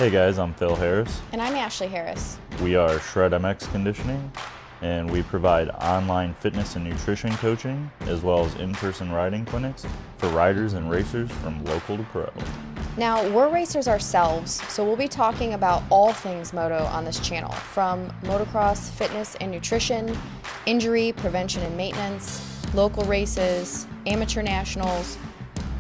Hey guys, I'm Phil Harris. And I'm Ashlee Harris. We are Shred MX Conditioning, and we provide online fitness and nutrition coaching, as well as in-person riding clinics for riders and racers from local to pro. Now, we're racers ourselves, so we'll be talking about all things moto on this channel, from motocross, fitness and nutrition, injury, prevention and maintenance, local races, amateur nationals,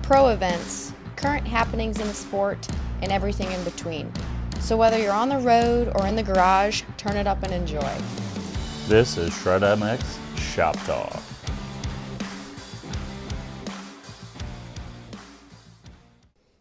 pro events, current happenings in the sport, and everything in between. So whether you're on the road or in the garage, turn it up and enjoy. This is Shred MX Shop Talk.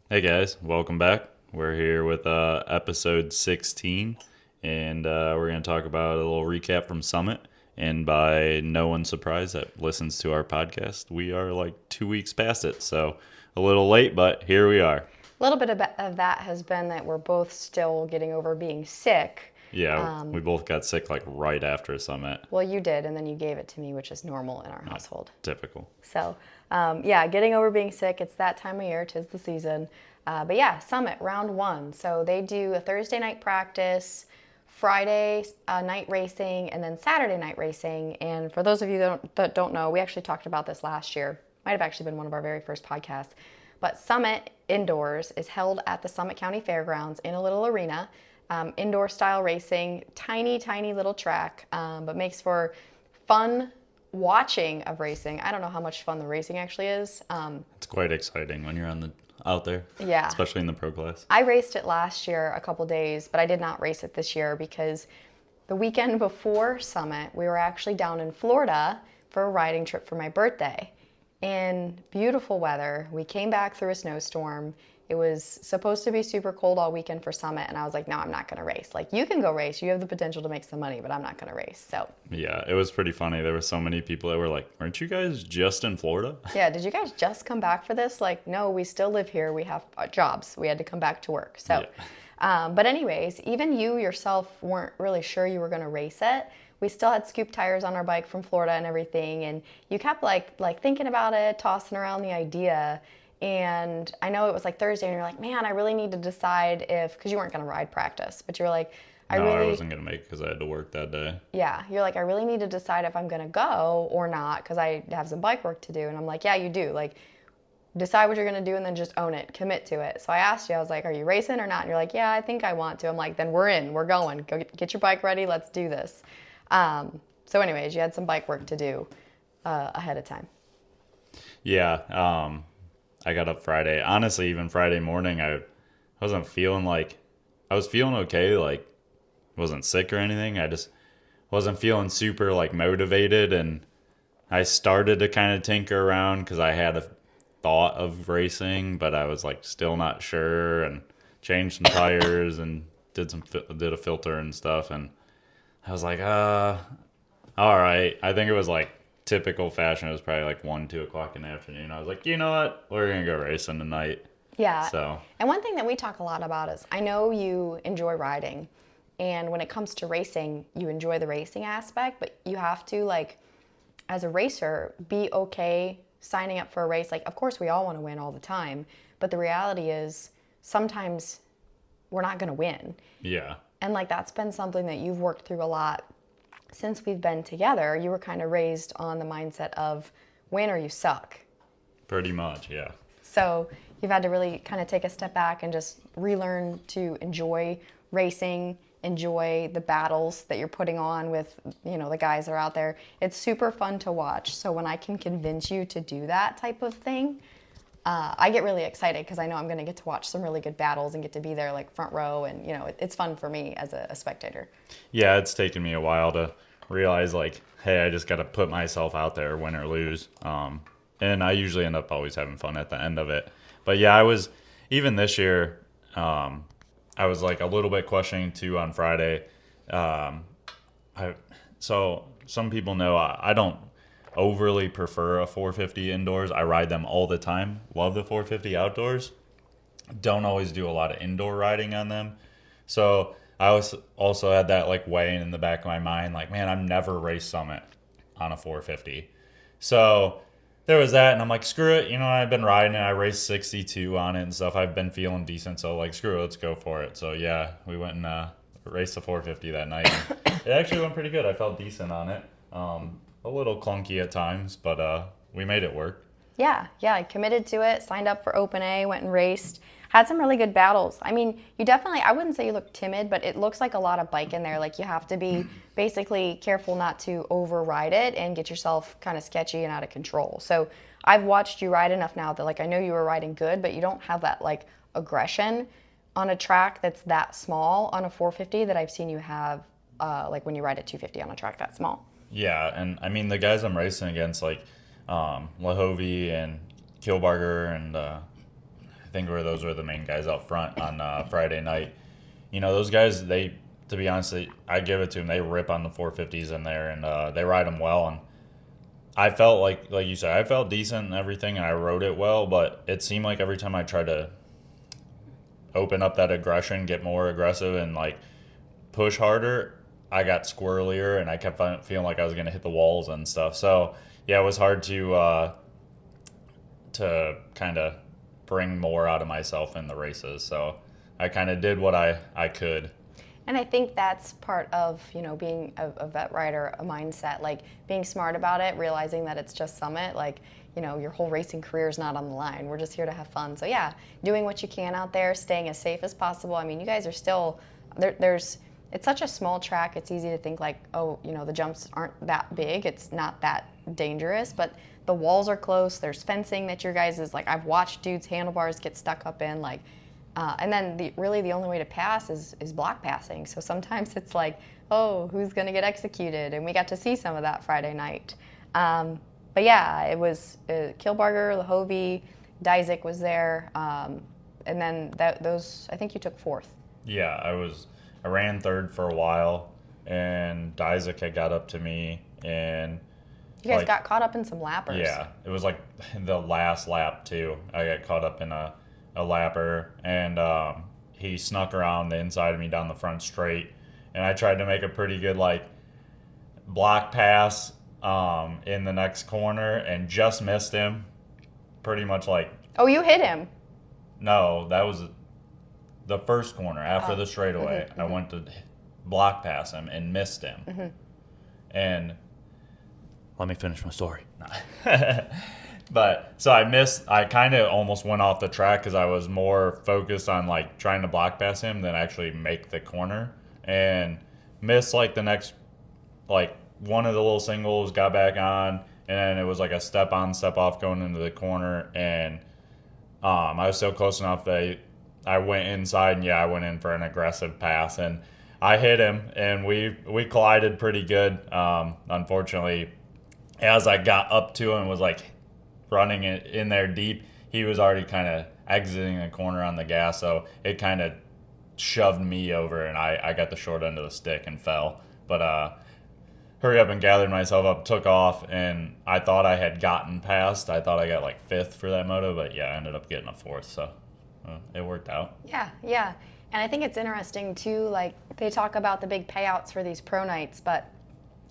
Hey guys, welcome back. We're here with episode 16, and we're going to talk about a little recap from Summit. And by no one's surprise that listens to our podcast, we are like 2 weeks past it, so a little late, but here we are. A little bit of that has been that we're both still getting over being sick. Yeah, we both got sick like right after Summit. Well, you did, and then you gave it to me, which is normal in our household. Typical. So, getting over being sick, it's that time of year, 'tis the season. But yeah, Summit, round one. So they do a Thursday night practice, Friday night racing, and then Saturday night racing. And for those of you that don't know, we actually talked about this last year. Might have actually been one of our very first podcasts. But Summit Indoors is held at the Summit County Fairgrounds in a little arena. Indoor style racing, tiny, tiny little track, but makes for fun watching of racing. I don't know how much fun the racing actually is. It's quite exciting when you're out there. Yeah. Especially in the pro class. I raced it last year a couple days, but I did not race it this year because the weekend before Summit, we were actually down in Florida for a riding trip for my birthday. In beautiful weather. We came back through a snowstorm. It was supposed to be super cold all weekend for Summit, and I was like, no, I'm not going to race. Like, you can go race. You have the potential to make some money, but I'm not going to race. So yeah, it was pretty funny. There were so many people that were like, weren't you guys just in Florida? Yeah, did you guys just come back for this? Like, no, we still live here. We have jobs. We had to come back to work. So, yeah. But anyways, even you yourself weren't really sure you were going to race it. We still had scoop tires on our bike from Florida and everything, and you kept like thinking about it, tossing around the idea. And I know it was like Thursday, and you're like, man, I really need to decide because you weren't going to ride practice, but you were like, I wasn't going to make it because I had to work that day. Yeah, you're like, I really need to decide if I'm going to go or not because I have some bike work to do. And I'm like, yeah, you do. Like, decide what you're going to do and then just own it, commit to it. So I asked you, I was like, are you racing or not? And you're like, yeah, I think I want to. I'm like, then we're going. Go get your bike ready. Let's do this. So anyways, you had some bike work to do ahead of time. Yeah, I got up Friday. Honestly, even Friday morning, I wasn't feeling I was feeling okay, like wasn't sick or anything. I just wasn't feeling super like motivated, and I started to kind of tinker around because I had a thought of racing, but I was like still not sure, and changed some tires and did a filter and stuff, and I was like, all right. I think it was like typical fashion. It was probably like 1, 2 o'clock in the afternoon. I was like, you know what? We're going to go racing tonight. Yeah. So. And one thing that we talk a lot about is I know you enjoy riding. And when it comes to racing, you enjoy the racing aspect, but you have to, like, as a racer, be okay signing up for a race. Like, of course, we all want to win all the time. But the reality is sometimes we're not going to win. Yeah. And like that's been something that you've worked through a lot since we've been together. You were kind of raised on the mindset of win or you suck. Pretty much, yeah. So you've had to really kind of take a step back and just relearn to enjoy racing, enjoy the battles that you're putting on with, the guys that are out there. It's super fun to watch. So when I can convince you to do that type of thing, I get really excited because I know I'm going to get to watch some really good battles and get to be there like front row, and it's fun for me as a spectator. Yeah, it's taken me a while to realize like, hey, I just got to put myself out there, win or lose. And I usually end up always having fun at the end of it. But yeah, I was even this year. I was like a little bit questioning too on Friday. So some people know I don't overly prefer a 450 indoors. I ride them all the time. Love the 450 outdoors. Don't always do a lot of indoor riding on them. So I also had that like weighing in the back of my mind, like, man, I've never raced Summit on a 450. So there was that, and I'm like, screw it. I've been riding it. I raced 62 on it and stuff. I've been feeling decent, so like, screw it, let's go for it. So yeah, we went and raced the 450 that night. It actually went pretty good. I felt decent on it. A little clunky at times, but we made it work. Yeah, I committed to it, signed up for Open A, went and raced. Had some really good battles. I mean, you definitely, I wouldn't say you look timid, but it looks like a lot of bike in there. Like you have to be basically careful not to override it and get yourself kind of sketchy and out of control. So I've watched you ride enough now that like I know you were riding good, but you don't have that like aggression on a track that's that small on a 450 that I've seen you have like when you ride at 250 on a track that small. Yeah, and I mean, the guys I'm racing against, like Lahovey and Kilbarger and I think those were the main guys out front on Friday night. Those guys, to be honest, I give it to them. They rip on the 450s in there, and they ride them well. And I felt like you said, I felt decent and everything, and I rode it well. But it seemed like every time I tried to open up that aggression, get more aggressive, and like push harder, I got squirrelier, and I kept feeling like I was gonna hit the walls and stuff. So yeah, it was hard to kind of bring more out of myself in the races. So I kind of did what I could. And I think that's part of, being a vet rider, a mindset, like being smart about it, realizing that it's just Summit, like, your whole racing career is not on the line. We're just here to have fun. So yeah, doing what you can out there, staying as safe as possible. I mean, you guys are still, it's such a small track. It's easy to think like, oh, the jumps aren't that big. It's not that dangerous, but the walls are close. There's fencing that your guys is like, I've watched dudes handlebars get stuck up in like, and then the only way to pass is block passing. So sometimes it's like, oh, who's going to get executed? And we got to see some of that Friday night. But yeah, it was Kilbarger, Lahovey, Dysik was there. And then those, I think you took fourth. Yeah, I ran third for a while, and Dysik had got up to me, and you guys got caught up in some lappers. Yeah, it was like the last lap too. I got caught up in a lapper, and he snuck around the inside of me down the front straight, and I tried to make a pretty good like block pass in the next corner and just missed him. Pretty much like. Oh, you hit him. No, that was the first corner after the straightaway. I went to block pass him and missed him, and. Let me finish my story. But so I kind of almost went off the track because I was more focused on like trying to block pass him than actually make the corner, and missed like the next, like one of the little singles, got back on, and then it was like a step on, step off going into the corner, and I was so close enough that I went inside, and I went in for an aggressive pass, and I hit him, and we collided pretty good. Unfortunately, as I got up to him and was like running it in there deep, he was already kind of exiting the corner on the gas, so it kind of shoved me over, and I got the short end of the stick and fell. But hurry up and gathered myself up, took off, and I thought I had gotten past. I thought I got like fifth for that moto, but yeah, I ended up getting a fourth, so it worked out. Yeah. And I think it's interesting too, like they talk about the big payouts for these pro nights, but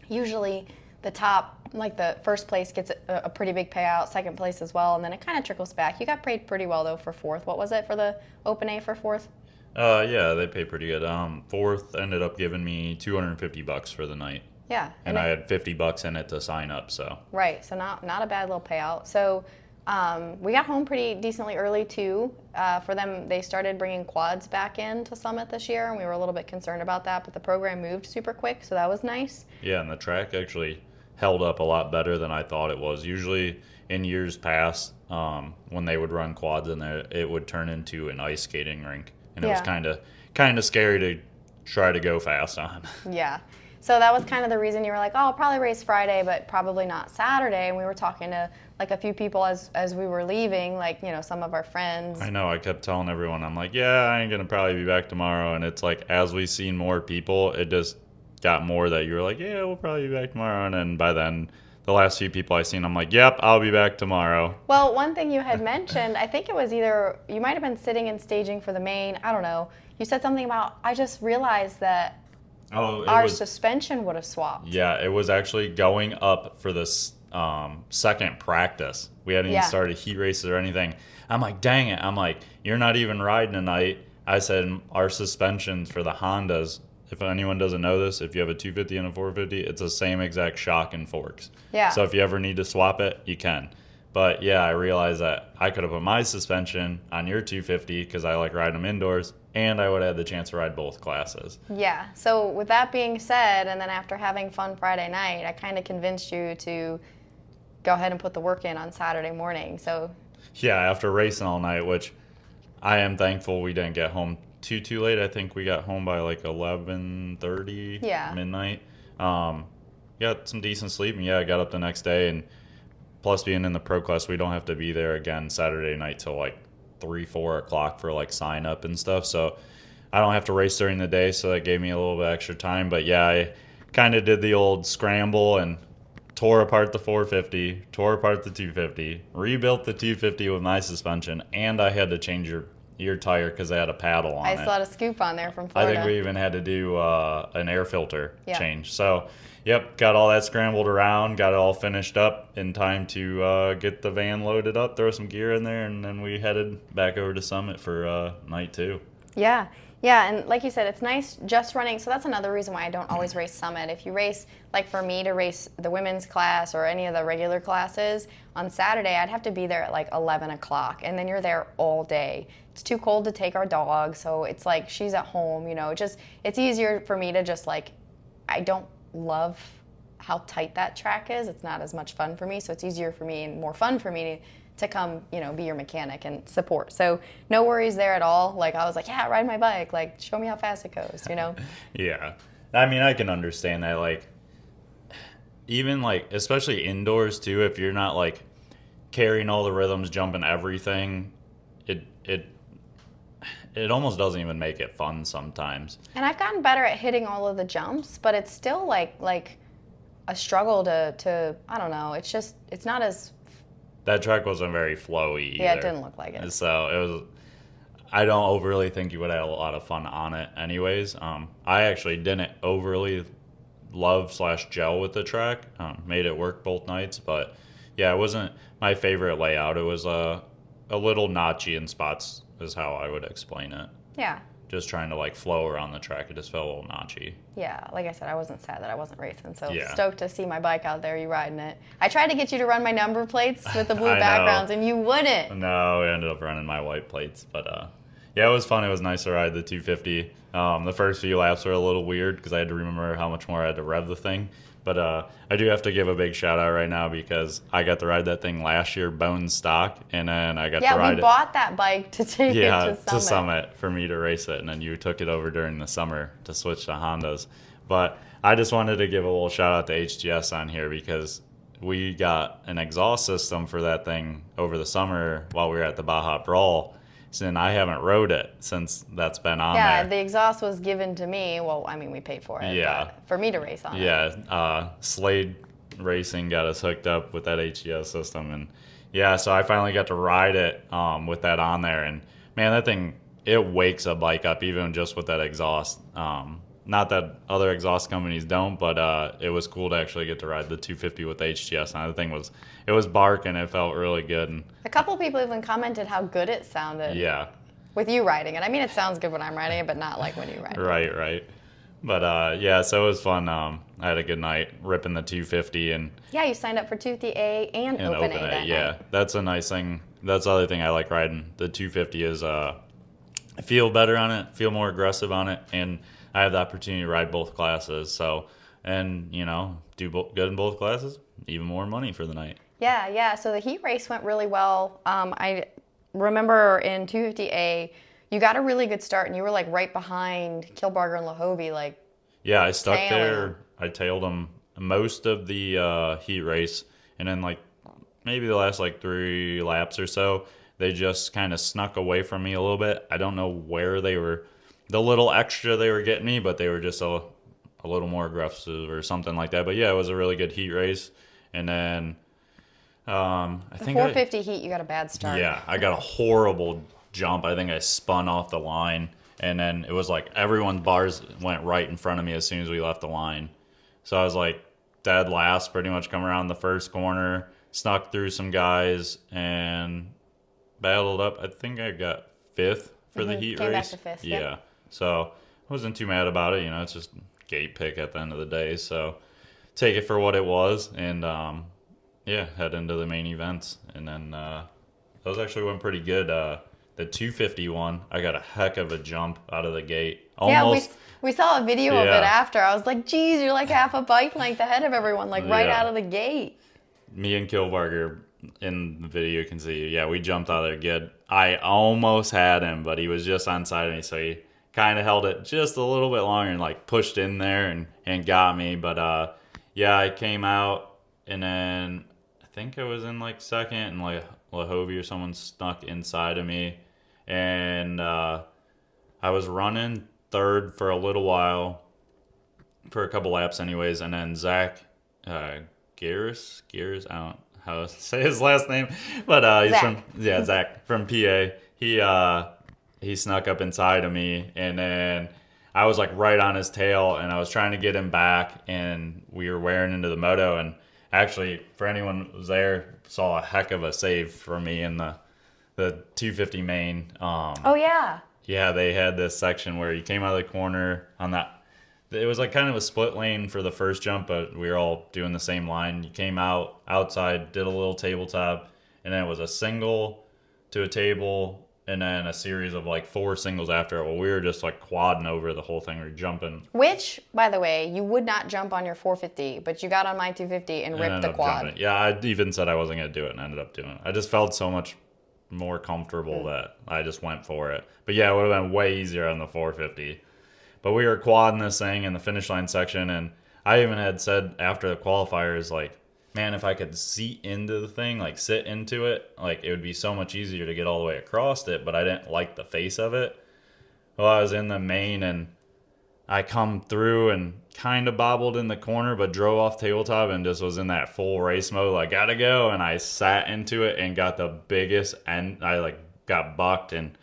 usually the top, like the first place gets a pretty big payout, second place as well, and then it kind of trickles back. You got paid pretty well though for fourth. What was it for the Open A for fourth? Yeah, they pay pretty good. Fourth ended up giving me $250 for the night. Yeah. And I had $50 in it to sign up, so. Right, so not a bad little payout. So we got home pretty decently early too. For them, they started bringing quads back into Summit this year, and we were a little bit concerned about that, but the program moved super quick, so that was nice. Yeah, and the track actually held up a lot better than I thought it was. Usually in years past, when they would run quads in there, it would turn into an ice skating rink, and it was kind of scary to try to go fast on. Yeah. So that was kind of the reason you were like, oh, I'll probably race Friday, but probably not Saturday. And we were talking to like a few people as we were leaving, like, some of our friends. I know. I kept telling everyone, I'm like, yeah, I ain't going to probably be back tomorrow. And it's like, as we've seen more people, it just got more that you were like, yeah, we'll probably be back tomorrow. And then by then, the last few people I seen, I'm like, yep, I'll be back tomorrow. Well, one thing you had mentioned, I think it was either, you might have been sitting and staging for the main, I don't know. You said something about, I just realized that our suspension would have swapped. Yeah, it was actually going up for this second practice. We hadn't even Yeah. started heat races or anything. I'm like, dang it. I'm like, you're not even riding tonight. I said, our suspensions for the Hondas, if anyone doesn't know this, if you have a 250 and a 450, it's the same exact shock and forks. Yeah. So if you ever need to swap it, you can. But yeah, I realized that I could have put my suspension on your 250 because I like riding them indoors, and I would have had the chance to ride both classes. Yeah. So with that being said, and then after having fun Friday night, I kind of convinced you to go ahead and put the work in on Saturday morning. So Yeah, after racing all night, which I am thankful we didn't get home too late. I think we got home by like 11:30, Yeah. midnight. Got some decent sleep, and yeah, I got up the next day, and plus being in the pro class, we don't have to be there again Saturday night till like 3-4 o'clock for like sign up and stuff. So I don't have to race during the day, so that gave me a little bit extra time. But yeah, I kind of did the old scramble and tore apart the 450, tore apart the 250, rebuilt the 250 with my suspension, and I had to change your tire because I had a paddle on I it. saw a scoop on there from I Florida. think we even had to do an air filter Yeah. change. So, yep, got all that scrambled around, got it all finished up in time to get the van loaded up, throw some gear in there, and then we headed back over to Summit for night 2. Yeah. Yeah, and like you said, it's nice just running. So that's another reason why I don't always race Summit. If you race, like for me to race the women's class or any of the regular classes on Saturday, I'd have to be there at like 11 o'clock, and then you're there all day. It's too cold to take our dog, so it's like she's at home, it's easier for me to just like, I don't love how tight that track is. It's not as much fun for me, so it's easier for me and more fun for me to come, be your mechanic and support. So no worries there at all. Like I was like, yeah, ride my bike. Like show me how fast it goes, Yeah. I mean, I can understand that. Like, even like, especially indoors too, if you're not like carrying all the rhythms, jumping everything, it almost doesn't even make it fun sometimes. And I've gotten better at hitting all of the jumps, but it's still like a struggle to I don't know. It's not as That track wasn't very flowy either. Yeah, it didn't look like it. So it was. I don't overly think you would have a lot of fun on it, anyways. I actually didn't overly love/gel with the track. Made it work both nights, but yeah, it wasn't my favorite layout. It was a little notchy in spots, is how I would explain it. Yeah. Just trying to like flow around the track, it just felt a little notchy. Yeah, like I said, I wasn't sad that I wasn't racing, so Yeah. stoked to see my bike out there, you riding it. I tried to get you to run my number plates with the blue I know. backgrounds, and you wouldn't. No, I ended up running my white plates, but yeah, it was fun. It was nice to ride the 250. The first few laps were a little weird because I had to remember how much more I had to rev the thing. But I do have to give a big shout out right now because I got to ride that thing last year, bone stock, and then I got to Yeah, ride we it. bought that bike to take it Yeah, to Summit. to Summit for me to race it, and then you took it over during the summer to switch to Hondas. But I just wanted to give a little shout out to HGS on here because we got an exhaust system for that thing over the summer while we were at the Baja Brawl. And I haven't rode it since that's been on Yeah, there. the exhaust was given to me. Well, I mean, we paid for it. Yeah. but for me to race on it. Yeah, Slade Racing got us hooked up with that HGS system, and yeah, so I finally got to ride it with that on there, and man, that thing, it wakes a bike up even just with that exhaust. Not that other exhaust companies don't, but it was cool to actually get to ride the 250 with HGS, and the thing was barking. It felt really good, and A couple people even commented how good it sounded yeah, with you riding it. I mean, it sounds good when I'm riding it, but not like when you ride it. right. But yeah, so it was fun. I had a good night ripping the 250 and Yeah, you signed up for 250A and Open A that yeah, night. that's a nice thing. That's the other thing I like riding the 250 is I feel better on it, feel more aggressive on it, and I have the opportunity to ride both classes. So, and do good in both classes, even more money for the night. Yeah. So the heat race went really well. I remember in 250A, you got a really good start, and you were like right behind Kilbarger and Lahovie, like Yeah, I stuck tailing there. them. I tailed them most of the heat race, and then like maybe the last like 3 laps or so, they just kind of snuck away from me a little bit. I don't know where they were, the little extra they were getting me, but they were just a little more aggressive or something like that. But yeah, it was a really good heat race, and then I the think 450 heat, you got a bad start. yeah, I got a horrible jump. I think I spun off the line, and then it was like everyone's bars went right in front of me as soon as we left the line. So I was like, dead last, pretty much come around the first corner, snuck through some guys, and battled up. I think I got fifth for the heat Came back race. to fifth. Yeah. Yep. So I wasn't too mad about it. It's just gate pick at the end of the day. So take it for what it was, and yeah, head into the main events. And then those actually went pretty good. The 250 one, I got a heck of a jump out of the gate. Almost. Yeah, we saw a video of it Yeah. after. I was like, geez, you're like half a bike length ahead of everyone, like right Yeah. out of the gate. Me and Kilbarger in the video, you can see, yeah, we jumped out there good. I almost had him, but he was just on side of me, so he kind of held it just a little bit longer and like pushed in there and got me. But yeah, I came out, and then I think I was in like second, and like Lahovie or someone snuck inside of me, and I was running third for a little while, for a couple laps anyways, and then Zach Garris, I don't know how to say his last name, but he's Zach. Zach from PA. He snuck up inside of me, and then I was like right on his tail, and I was trying to get him back, and we were wearing into the moto, and actually for anyone who was there, saw a heck of a save for me in the 250 main. Oh yeah. Yeah, they had this section where you came out of the corner on that. It was like kind of a split lane for the first jump, but we were all doing the same line. You came out outside, did a little tabletop, and then it was a single to a table, and then a series of like 4 singles after it. Well, we were just like quadding over the whole thing. We were jumping. Which, by the way, you would not jump on your 450, but you got on my 250 and ripped ended the up quad. jumping it. Yeah, I even said I wasn't going to do it and ended up doing it. I just felt so much more comfortable that I just went for it. But yeah, it would have been way easier on the 450. But we were quadding this thing in the finish line section, and I even had said after the qualifiers, like, man, if I could seat into the thing, like sit into it, like it would be so much easier to get all the way across it, but I didn't like the face of it. Well, I was in the main, and I come through and kind of bobbled in the corner, but drove off tabletop and just was in that full race mode, like, gotta go, and I sat into it and got the biggest end. I like got bucked and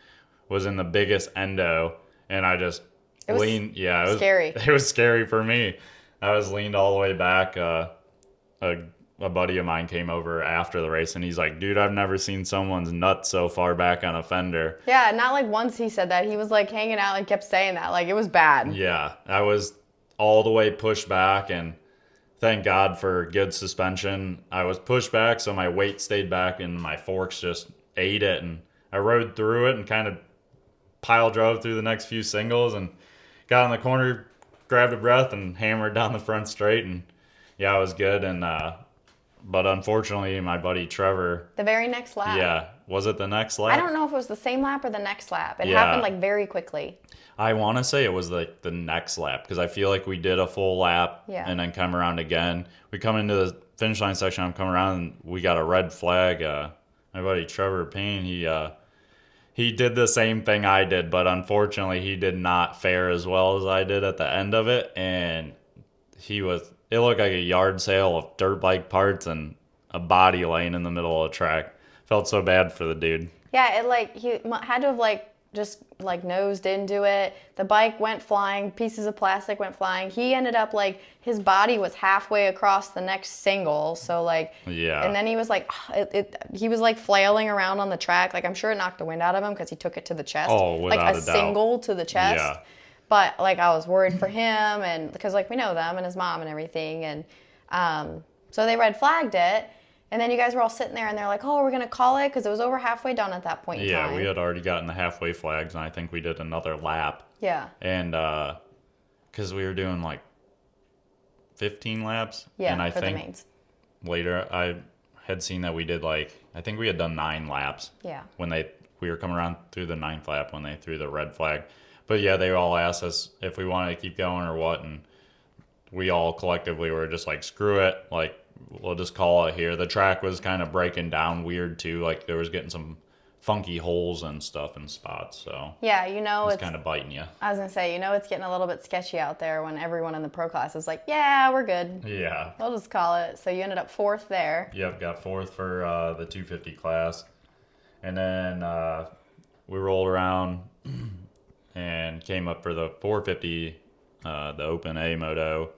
was in the biggest endo, and I just It was leaned. Yeah, it was scary. It was scary for me. I was leaned all the way back. A buddy of mine came over after the race, and he's like, dude, I've never seen someone's nuts so far back on a fender. Yeah, not like once he said that. He was like hanging out and kept saying that. Like it was bad. Yeah, I was all the way pushed back, and thank God for good suspension. I was pushed back, so my weight stayed back, and my forks just ate it, and I rode through it and kind of pile drove through the next few singles and got in the corner, grabbed a breath, and hammered down the front straight, and yeah, I was good. And but unfortunately, my buddy Trevor, The very next lap. yeah, was it the next lap? I don't know if it was the same lap or the next lap. It Yeah. happened like very quickly. I want to say it was like the next lap, because I feel like we did a full lap Yeah. and then come around again. We come into the finish line section. I'm coming around, and we got a red flag. My buddy Trevor Payne, he did the same thing I did, but unfortunately, he did not fare as well as I did at the end of it. And it looked like a yard sale of dirt bike parts and a body laying in the middle of the track. Felt so bad for the dude. Yeah, it like he had to have like just like nosed into it. The bike went flying, pieces of plastic went flying. He ended up like his body was halfway across the next single, so like Yeah. And then he was like he was like flailing around on the track. Like I'm sure it knocked the wind out of him because he took it to the chest. Oh, like without a a doubt. single to the chest. Yeah. But like I was worried for him, and because like we know them and his mom and everything, and so they red flagged it. And then you guys were all sitting there, and they're like, "Oh, we're gonna call it," because it was over halfway done at that point in Yeah, time. we had already gotten the halfway flags, and I think we did another lap. Yeah. And because we were doing like 15 laps. Yeah, and I for think the mains. later I had seen that we did I think we had done 9 laps. Yeah. When we were coming around through the 9th lap when they threw the red flag. But yeah, they all asked us if we wanted to keep going or what, and we all collectively were just like, screw it, like we'll just call it here. The track was kind of breaking down weird too, like there was getting some funky holes and stuff in spots, so Yeah, it's kind of biting you. I was gonna say, it's getting a little bit sketchy out there when everyone in the pro class is like, "Yeah, we're good. Yeah. We'll just call it." So you ended up 4th there. Yep, got 4th for the 250 class. And then we rolled around and came up for the 450, the Open A moto.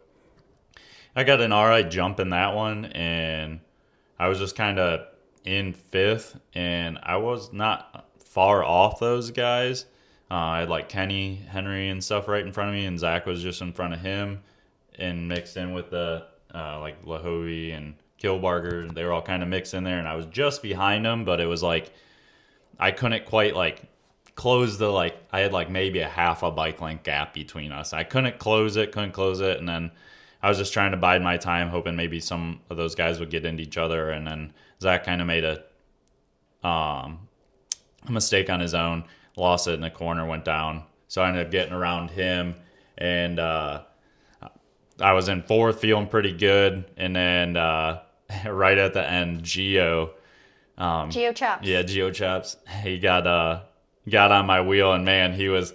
I got an all right jump in that one, and I was just kind of in fifth, and I was not far off those guys. I had like Kenny, Henry, and stuff right in front of me, and Zach was just in front of him, and mixed in with the like Lahovi and Kilbarger. They were all kind of mixed in there, and I was just behind them, but it was like I couldn't quite like close the like I had like maybe a half a bike length gap between us. I couldn't close it, and then I was just trying to bide my time, hoping maybe some of those guys would get into each other, and then Zach kind of made a mistake on his own, lost it in the corner, went down. So I ended up getting around him, and I was in fourth, feeling pretty good, and then right at the end, Geo Chops. yeah, Geo Chops, he got on my wheel, and man, he was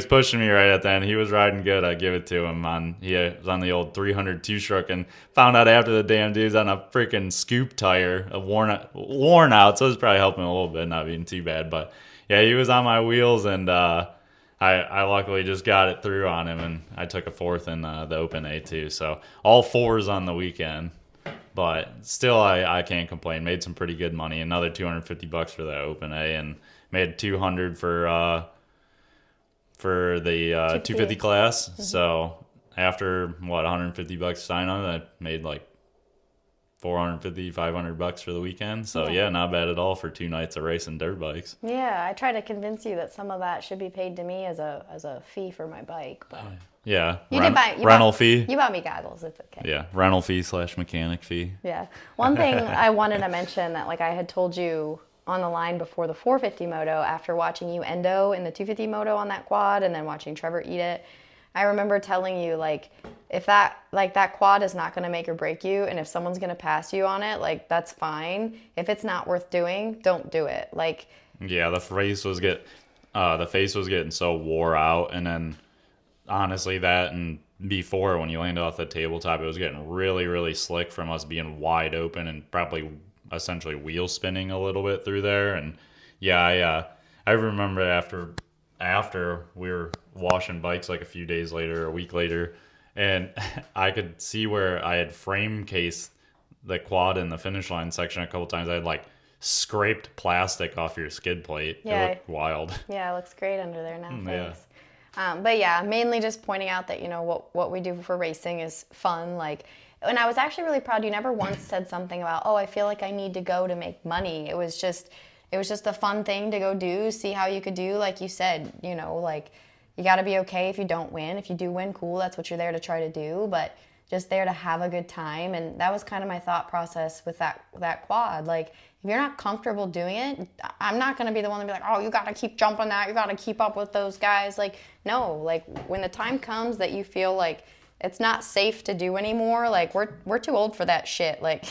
pushing me right at the end. He was riding good. I give it to him. He was on the old 300 two-stroke, and found out after the damn dude's on a freaking scoop tire, a worn out. So it was probably helping a little bit, not being too bad. But yeah, he was on my wheels, and I luckily just got it through on him, and I took a fourth in the Open A too. So all fours on the weekend. But still, I can't complain. Made some pretty good money. Another $250 for the Open A, and made 200 for the 250 class. Mm-hmm. So after $150 sign on, I made like $450-$500 for the weekend. So yeah, not bad at all for 2 nights of racing dirt bikes. Yeah, I try to convince you that some of that should be paid to me as a fee for my bike, but yeah, rental fee. You bought me goggles. It's okay. Yeah, rental fee / mechanic fee. Yeah, one thing I wanted to mention that like I had told you on the line before the 450 moto, after watching you endo in the 250 moto on that quad, and then watching Trevor eat it. I remember telling you, like, if that quad is not going to make or break you, and if someone's going to pass you on it, like, that's fine. If it's not worth doing, don't do it. Like, yeah, the face was getting so wore out, and then honestly, that and before when you landed off the tabletop, it was getting really, really slick from us being wide open and probably essentially wheel spinning a little bit through there. And yeah, I remember after we were washing bikes like a few days later, a week later, and I could see where I had frame cased the quad in the finish line section a couple times. I had like scraped plastic off your skid plate. Yeah. It looked wild. Yeah, it looks great under there now. Yeah. But yeah, mainly just pointing out that, you know, what we do for racing is fun. Like, and I was actually really proud. You never once said something about, oh, I feel like I need to go to make money. It was just a fun thing to go do, see how you could do. Like you said, you know, like you got to be okay if you don't win. If you do win, cool. That's what you're there to try to do. But just there to have a good time. And that was kind of my thought process with that quad. Like, if you're not comfortable doing it, I'm not going to be the one to be like, oh, you got to keep jumping that. You got to keep up with those guys. Like, no, like when the time comes that you feel like it's not safe to do anymore, like we're too old for that shit. Like,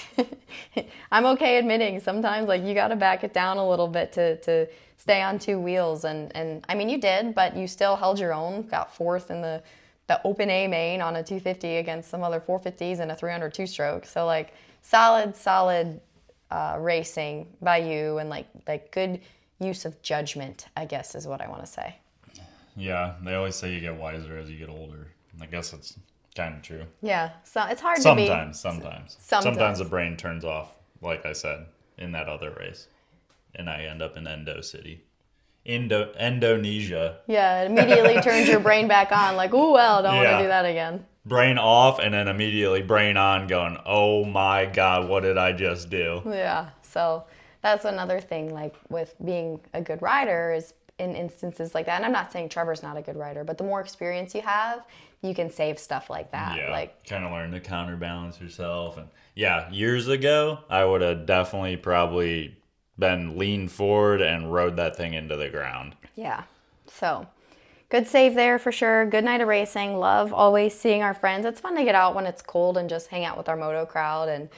I'm okay admitting sometimes like you got to back it down a little bit to stay on 2 wheels. And I mean, you did, but you still held your own, got fourth in the Open A main on a 250 against some other 450s and a 300 two-stroke. So like solid racing by you, and like good use of judgment, I guess is what I want to say. Yeah, they always say you get wiser as you get older. I guess it's kind of true. Yeah, so it's hard to be. Sometimes the brain turns off, like I said, in that other race. And I end up in Endo City. Indonesia. Yeah, it immediately turns your brain back on, like, oh, well, don't want to do that again. Brain off, and then immediately brain on, going, oh my God, what did I just do? Yeah, so that's another thing, like, with being a good rider is in instances like that. And I'm not saying Trevor's not a good rider, but the more experience you have, you can save stuff like that. Yeah, like kind of learn to counterbalance yourself. And yeah, years ago, I would have definitely probably been leaned forward and rode that thing into the ground. Yeah, so good save there for sure. Good night of racing. Love always seeing our friends. It's fun to get out when it's cold and just hang out with our moto crowd. And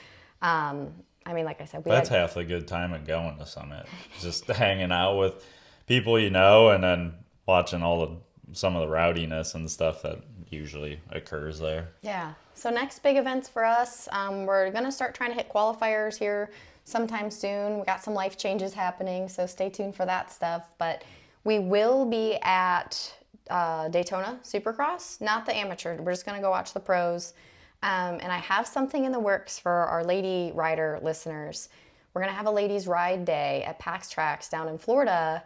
I mean, like I said, that's half the good time of going to Summit. Just hanging out with people you know, and then watching some of the rowdiness and stuff that usually occurs there. Yeah. So next big events for us, we're going to start trying to hit qualifiers here sometime soon. We got some life changes happening, so stay tuned for that stuff. But we will be at Daytona Supercross, not the amateur. We're just going to go watch the pros. And I have something in the works for our lady rider listeners. We're going to have a ladies ride day at PAX Tracks down in Florida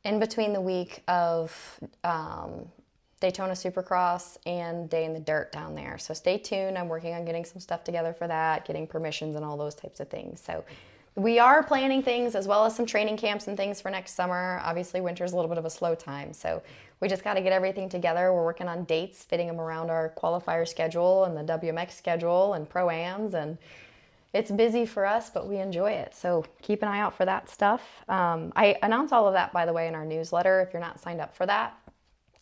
in between the week of Daytona Supercross and Day in the Dirt down there. So stay tuned. I'm working on getting some stuff together for that, getting permissions and all those types of things. So we are planning things as well as some training camps and things for next summer. Obviously, winter's a little bit of a slow time. So we just got to get everything together. We're working on dates, fitting them around our qualifier schedule and the WMX schedule and Pro-Ams. And it's busy for us, but we enjoy it. So keep an eye out for that stuff. I announce all of that, by the way, in our newsletter. If you're not signed up for that,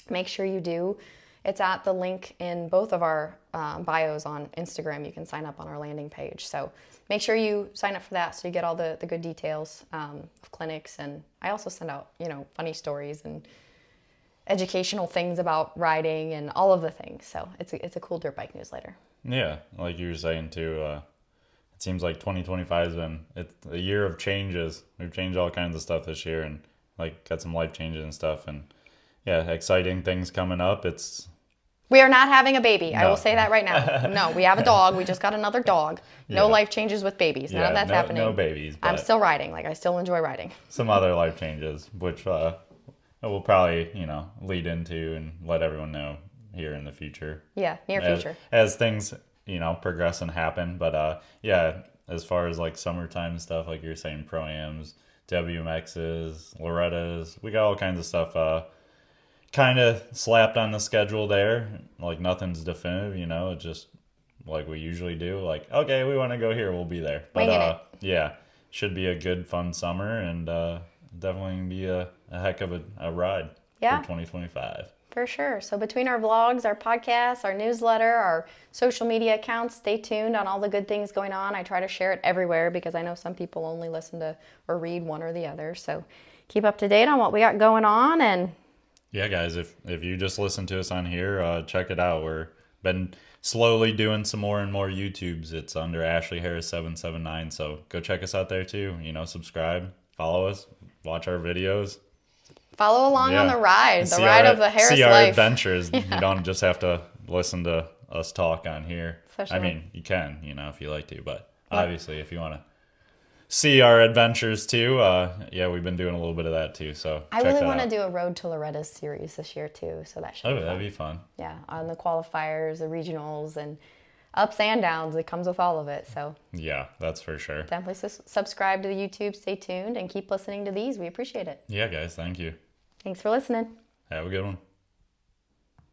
make sure you do. It's at the link in both of our bios on Instagram. You can sign up on our landing page. So make sure you sign up for that so you get all the good details of clinics. And I also send out, funny stories and educational things about riding and all of the things. So it's a cool dirt bike newsletter. Yeah, like you were saying too, it seems like 2025 has been a year of changes. We've changed all kinds of stuff this year and got some life changes and stuff. And yeah, exciting things coming up. We are not having a baby. No. I will say that right now. No, we have a dog. We just got another dog. No life changes with babies. None of that's happening. No babies. I'm still riding. I still enjoy riding. Some other life changes, which we'll probably, lead into and let everyone know here in the future. Yeah, near future. As things, progress and happen. But as far as summertime stuff, like you're saying, Pro-Ams, WMXs, Loretta's, we got all kinds of stuff kind of slapped on the schedule there. Nothing's definitive, it's just like we usually do. Okay, we want to go here, we'll be there. But should be a good, fun summer and definitely be a heck of a ride for 2025. For sure. So between our vlogs, our podcasts, our newsletter, our social media accounts, stay tuned on all the good things going on. I try to share it everywhere because I know some people only listen to or read one or the other. So keep up to date on what we got going on. And yeah, guys, if you just listen to us on here, check it out. We're been slowly doing some more and more YouTubes. It's under Ashlee Harris 779. So go check us out there too. Subscribe, follow us, watch our videos. Follow along on the ride, ride of the Harris life. See our adventures. Yeah. You don't just have to listen to us talk on here. Especially I mean, you can, if you like to, but obviously if you want to see our adventures too, we've been doing a little bit of that too. So I really want to do a Road to Loretta's series this year too. So that should be fun. That'd be fun. Yeah, on the qualifiers, the regionals, and ups and downs. It comes with all of it. So yeah, that's for sure. Definitely subscribe to the YouTube. Stay tuned and keep listening to these. We appreciate it. Yeah, guys, thank you. Thanks for listening. Have a good one.